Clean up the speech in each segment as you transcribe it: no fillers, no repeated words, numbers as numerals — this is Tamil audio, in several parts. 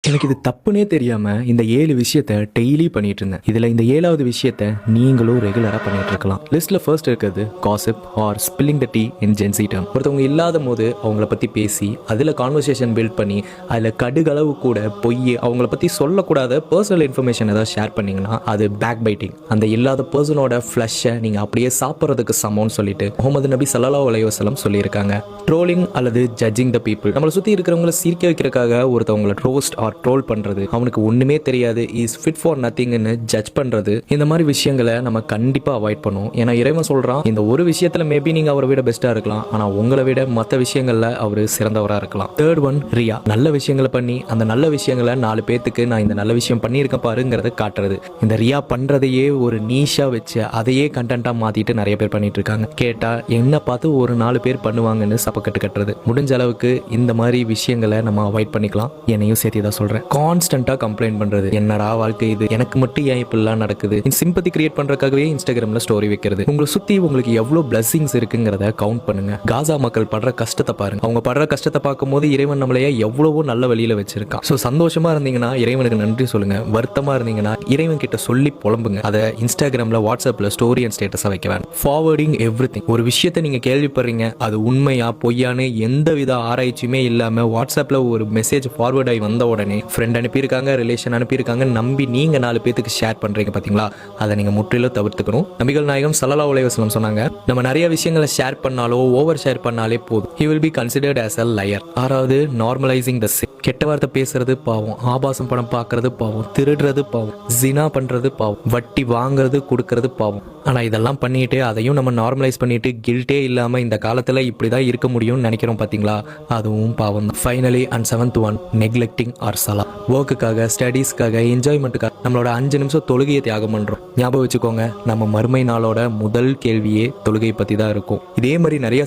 எனக்கு இது தப்புனே தெரியாம இந்த 7 விஷயத்த டெய்லி பண்ணிட்டு இருந்தேன். இதுல இந்த 7வது விஷயத்த நீங்களும் ரெகுலரா பண்ணிட்டு இருக்கலாம். லிஸ்ட்ல ஃபர்ஸ்ட் இருக்கிறது gossip or spilling the tea in Gen Z term. ஒருத்தவங்க இல்லாத போது அவங்கள பத்தி பேசி அதுல கான்வர்சேஷன் பில்ட் பண்ணி அதுல கடுகளவு கூட பொய் அவங்கள பத்தி சொல்லக்கூடாத பர்சனல் இன்ஃபர்மேஷன் ஏதாவது ஷேர் பண்ணீங்கன்னா அது பேக் பைட்டிங். அந்த இல்லாத பர்சனோட ஃபிளஷை நீங்க அப்படியே சாப்பிட்றதுக்கு சமம்னு சொல்லிட்டு முகமது நபி ஸல்லல்லாஹு அலைஹி வஸல்லம் சொல்லியிருக்காங்க. ட்ரோலிங் அல்லது ஜட்ஜிங் த பீப்புள். நம்மளை சுத்தி இருக்கிறவங்கள சீர்க்க வைக்கிறதுக்காக ஒருத்தவங்களை ரோஸ்ட் ஆர் ட்ரோல் பண்றது, அவனுக்கு ஒண்ணுமே தெரியாது, இஸ் ஃபிட் ஃபார் நத்திங்னு ஜட்ஜ் பண்றது, இந்த மாதிரி விஷயங்களை நம்ம கண்டிப்பா அவாய்ட் பண்ணுவோம். ஏன்னா இறைவன் சொல்றான், இந்த ஒரு விஷயத்துல மேபி நீங்க அவரை விட பெஸ்டா இருக்கலாம், ஆனா உங்களை விட மற்ற விஷயங்கள்ல அவரு சிறந்தவரா இருக்கலாம். Third one Riya. நல்ல விஷயங்களை பண்ணி அந்த நல்ல விஷயங்களை 4 பேத்துக்கு நான் இந்த நல்ல விஷயம் பண்ணியிருக்கேன் பாருங்கிறத காட்டுறது. இந்த ரியா பண்றதையே ஒரு நீஷா வச்சு அதையே கண்டென்ட்டா மாத்திட்டு நிறைய பேர் பண்ணிட்டு இருக்காங்க. கேட்டா என்ன பார்த்து ஒரு 4 பேர் பண்ணுவாங்கன்னு சப்பக்கட்டு கட்டுறது. முடிஞ்ச அளவுக்கு இந்த மாதிரி விஷயங்களை நம்ம அவாய்ட் பண்ணிக்கலாம். என்னையும் சேர்த்து தான் சொல்றேன். கான்ஸ்டன்டா கம்ப்ளைண்ட் பண்றது, என்னடா வாழ்க்கை இது, எனக்கு மட்டும் ஏன் இப்படிலாம் நடக்குது, சிம்பத்தி கிரியேட் பண்றதுக்காகவே இன்ஸ்டாகிராம்ல ஸ்டோரி வைக்கிறது. உங்களை சுத்தி உங்களுக்கு எவ்வளவு பிளஸிங்ஸ் இருக்குங்கிறத கவுண்ட் பண்ணுங்க. காசா மக்கள் படுற கஷ்டத்தை பாருங்க. அவங்க படுற கஷ்டத்தை பார்க்கும் போது இறைவன் நம்மளையே எவ்வளவோ நல்ல வழியில வச்சிருக்கான். ஸோ சந்தோஷமா இருந்தீங்கன்னா இறைவனுக்கு நன்றி சொல்லுங்க. வருத்தமா இருந்தீங்கன்னா இறைவன் கிட்ட சொல்லி புலம்புங்க. அதை இன்ஸ்டாகிராம்ல வாட்ஸ்அப்ல ஸ்டோரி அண்ட் ஸ்டேட்டஸா வைக்க வேணும். Forwarding everything. ஒரு விஷயத்தை நீங்க கேள்விப்படுறீங்க, அது உண்மையா பொய்யான்னு எந்த வித ஆராய்ச்சியுமே இல்லாம வாட்ஸ்அப்ல ஒரு மெசேஜ் ஃபார்வர்ட் ஆகி வந்த உடனே ஃப்ரெண்ட் அனுப்பியிருக்காங்க, ரிலேஷன் அனுப்பியிருக்காங்க நம்பி நீங்க 4 பேத்துக்கு ஷேர் பண்றீங்க பாத்தீங்களா, அதை நீங்க முற்றிலும் தவிர்த்துக்கணும். நபிகள் நாயகம் ஸல்லல்லாஹு அலைஹி வஸல்லம் சொன்னாங்க, நம்ம நிறைய விஷயங்களை ஷேர் பண்ணாலோ ஓவர் ஷேர் பண்ணாலே போதும், he will be considered as a liar. ஆறாவது நார்மலைசிங் த sin. கெட்ட வார்த்தை பேசுறது பாவம், ஆபாசம் படம் பார்க்கறது பாவம், திருடுறது பாவம், ஜினா பண்றது பாவம், வட்டி வாங்குறது கொடுக்கறது பாவம். ஆனா இதெல்லாம் பண்ணிட்டு அதையும் நம்ம நார்மலைஸ் பண்ணிட்டு கில்ட்டே இல்லாம இந்த காலத்துல இப்படிதான் இருக்க முடியும்னு நினைக்கிறோம் பாத்தீங்களா, அதுவும் பாவம் தான். Finally and 7th one neglecting ஆர் சலா. ஒர்க்குக்காக, ஸ்டடீஸ்க்காக, என்ஜாய்மெண்ட்டுக்காக நம்மளோட 5 நிமிஷம் தொழுகையை தியாகம் பண்றோம். ஞாபகம் வச்சுக்கோங்க, நம்ம மறுமை நாளோட முதல் கேள்வியே தொழுகை பத்தி தான் இருக்கும். இதே மாதிரி நிறைய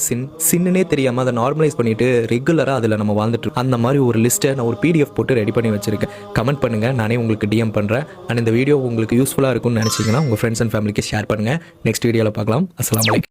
சின்னே தெரியாம அதை நார்மலைஸ் பண்ணிட்டு ரெகுலரா அதுல நம்ம வாழ்ந்துட்டு இருக்கோம். அந்த மாதிரி ஒரு லிஸ்ட்டை நான் ஒரு PDF போட்டு ரெடி பண்ணி வச்சிருக்கேன். கமெண்ட் பண்ணுங்க, நானே உங்களுக்கு DM பண்றேன். அண்ட் இந்த வீடியோ உங்களுக்கு யூஸ்ஃபுல்லா இருக்கும்னு நினைச்சீங்கன்னா உங்க ஃப்ரெண்ட்ஸ் அண்ட் ஃபேமிலிக்கு ஷேர் பண்ணுங்க. நெக்ஸ்ட் வீடியோல பார்க்கலாம். அஸ்ஸலாமு அலைக்கும்.